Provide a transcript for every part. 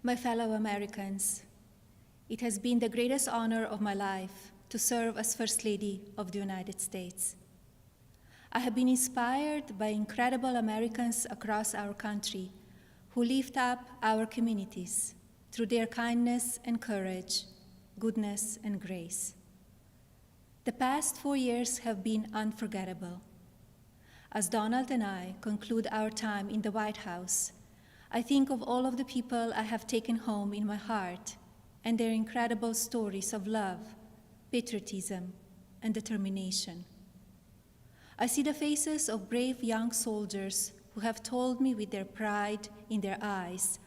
My fellow Americans, it has been the greatest honor of my life to serve as First Lady of the United States. I have been inspired by incredible Americans across our country who lift up our communities through their kindness and courage, goodness and grace. The past 4 years have been unforgettable. As Donald and I conclude our time in the White House, I think of all of the people I have taken home in my heart and their incredible stories of love, patriotism, and determination. I see the faces of brave young soldiers who have told me with their pride in their eyes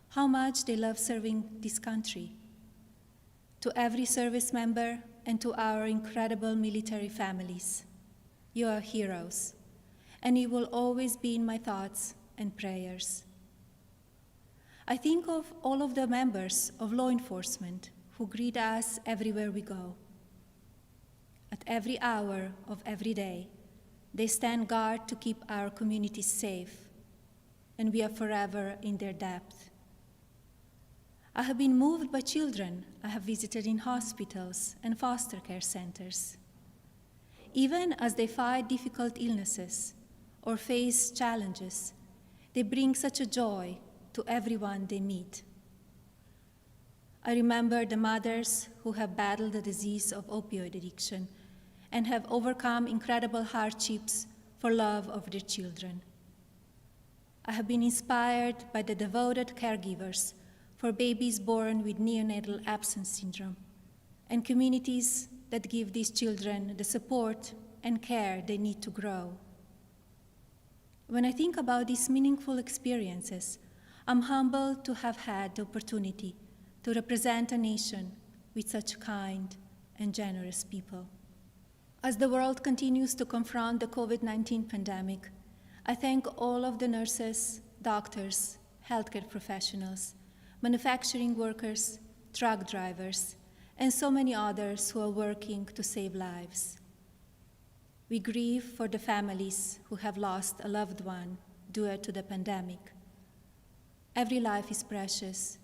how much they love serving this country. To every service member and to our incredible military families, you are heroes, and you will always be in my thoughts and prayers. I think of all of the members of law enforcement who greet us everywhere we go. At every hour of every day, they stand guard to keep our communities safe, and we are forever in their debt. I have been moved by children I have visited in hospitals and foster care centers. Even as they fight difficult illnesses or face challenges, they bring such a joy to everyone they meet. I remember the mothers who have battled the disease of opioid addiction and have overcome incredible hardships for love of their children. I have been inspired by the devoted caregivers for babies born with neonatal absence syndrome and communities that give these children the support and care they need to grow. When I think about these meaningful experiences, I'm humbled to have had the opportunity to represent a nation with such kind and generous people. As the world continues to confront the COVID-19 pandemic, I thank all of the nurses, doctors, healthcare professionals, manufacturing workers, truck drivers, and so many others who are working to save lives. We grieve for the families who have lost a loved one due to the pandemic. Every life is precious,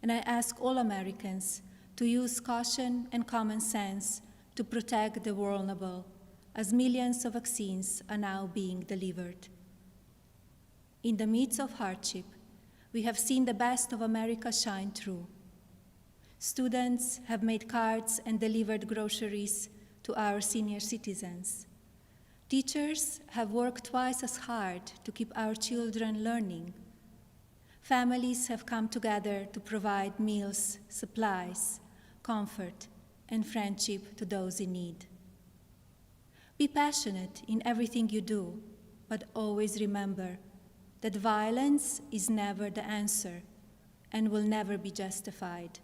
and I ask all Americans to use caution and common sense to protect the vulnerable, as millions of vaccines are now being delivered. In the midst of hardship, we have seen the best of America shine through. Students have made cards and delivered groceries to our senior citizens. Teachers have worked twice as hard to keep our children learning. Families have come together to provide meals, supplies, comfort, and friendship to those in need. Be passionate in everything you do, but always remember that violence is never the answer and will never be justified.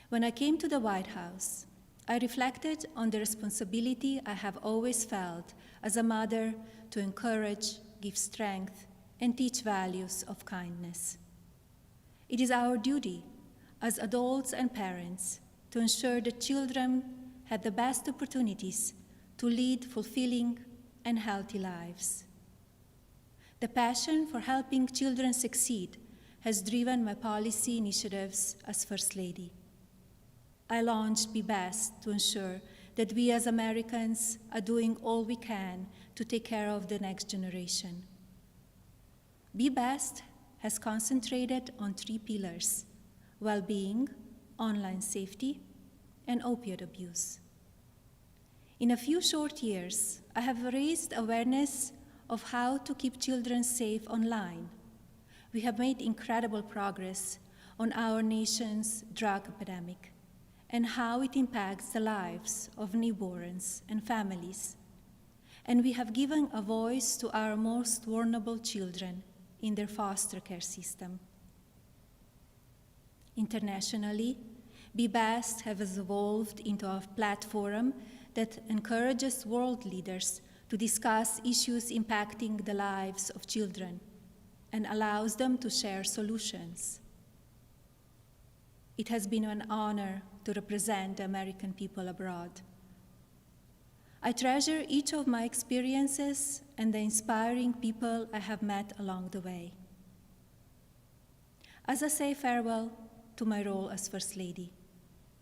When I came to the White House, I reflected on the responsibility I have always felt as a mother to encourage, give strength, and teach values of kindness. It is our duty as adults and parents to ensure that children have the best opportunities to lead fulfilling and healthy lives. The passion for helping children succeed has driven my policy initiatives as First Lady. I launched Be Best to ensure that we as Americans are doing all we can to take care of the next generation. Be Best has concentrated on 3 pillars: well-being, online safety, and opioid abuse. In a few short years, I have raised awareness of how to keep children safe online. We have made incredible progress on our nation's drug epidemic and how it impacts the lives of newborns and families. And we have given a voice to our most vulnerable children in their foster care system. Internationally, Be Best has evolved into a platform that encourages world leaders to discuss issues impacting the lives of children and allows them to share solutions. It has been an honor to represent the American people abroad. I treasure each of my experiences and the inspiring people I have met along the way. As I say farewell to my role as First Lady,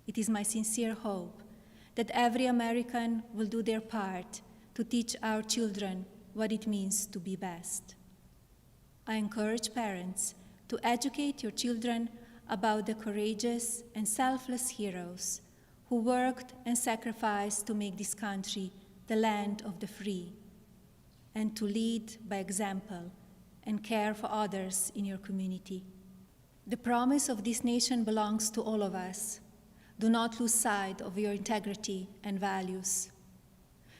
it is my sincere hope that every American will do their part to teach our children what it means to be best. I encourage parents to educate your children about the courageous and selfless heroes who worked and sacrificed to make this country the land of the free, and to lead by example and care for others in your community. The promise of this nation belongs to all of us. Do not lose sight of your integrity and values.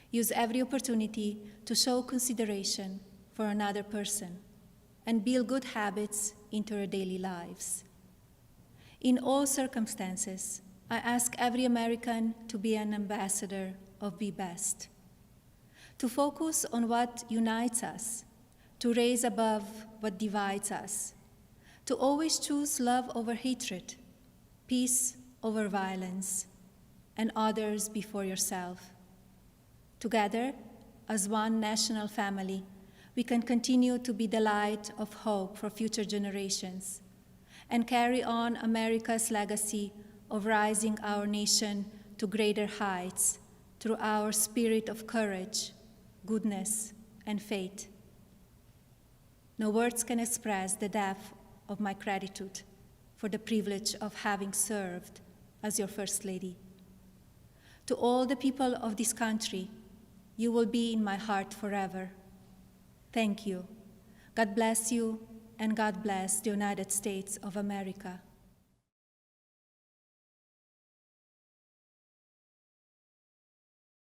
Use every opportunity to show consideration for another person and build good habits into your daily lives. In all circumstances, I ask every American to be an ambassador of Be Best, to focus on what unites us, to raise above what divides us, to always choose love over hatred, peace over violence, and others before yourself. Together, as one national family, we can continue to be the light of hope for future generations and carry on America's legacy of rising our nation to greater heights through our spirit of courage, goodness, and faith. No words can express the depth of my gratitude for the privilege of having served as your First Lady. To all the people of this country, you will be in my heart forever. Thank you. God bless you, and God bless the United States of America.